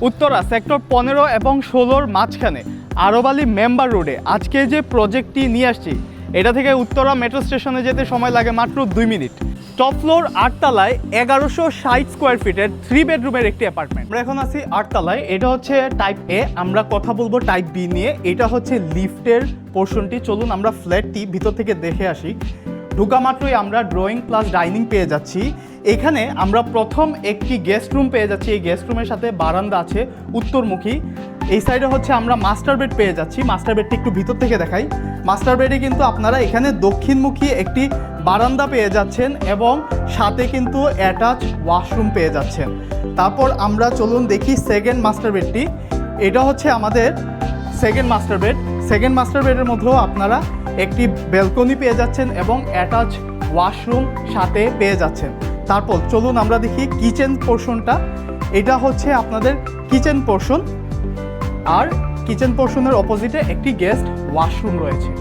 Uttara sector 15 এবং 16-র মাঝখানে আরব-আলী member রোডে আজকে যে প্রজেক্টটি নিয়ে আসছি, এটা থেকে উত্তরা মেট্রো স্টেশনে যেতে সময় লাগে মাত্র 2 মিনিট। টপ ফ্লোর 8 তলায় 1160 স্কোয়ার ফিটের 3 বেডরুমের একটি অ্যাপার্টমেন্ট। আমরা এখন আছি 8 তলায়। এটা হচ্ছে টাইপ এ। আমরা কথা বলবো টাইপ বি নিয়ে। এটা হচ্ছে লিফটের পোর্শনটি। চলুন আমরা ফ্ল্যাটটি ভিতর থেকে দেখে আসি। ঢোকা মাত্রই আমরা ড্রয়িং প্লাস ডাইনিং পেয়ে যাচ্ছি। এখানে আমরা প্রথম একটি গেস্ট রুম পেয়ে যাচ্ছি। এই গেস্ট রুমের সাথে বারান্দা আছে উত্তরমুখী। এই সাইডে হচ্ছে আমরা মাস্টার বেড পেয়ে যাচ্ছি। মাস্টার বেডটি একটু ভিতর থেকে দেখাই। মাস্টার বেডে কিন্তু আপনারা এখানে দক্ষিণমুখী একটি বারান্দা পেয়ে যাচ্ছেন এবং সাথে কিন্তু অ্যাটাচ ওয়াশরুম পেয়ে যাচ্ছেন। তারপর আমরা চলুন দেখি সেকেন্ড মাস্টার বেডটি। এটা হচ্ছে আমাদের second master bed. Second master বেডের মধ্যেও আপনারা একটি ব্যালকনি পেয়ে যাচ্ছেন এবং অ্যাটাচ ওয়াশরুম সাথে পেয়ে যাচ্ছেন। তারপর চলুন আমরা দেখি কিচেন পোর্শনটা। এটা হচ্ছে আপনাদের কিচেন পোর্শন, আর কিচেন পোর্শনের অপোজিটে একটি গেস্ট ওয়াশরুম রয়েছে।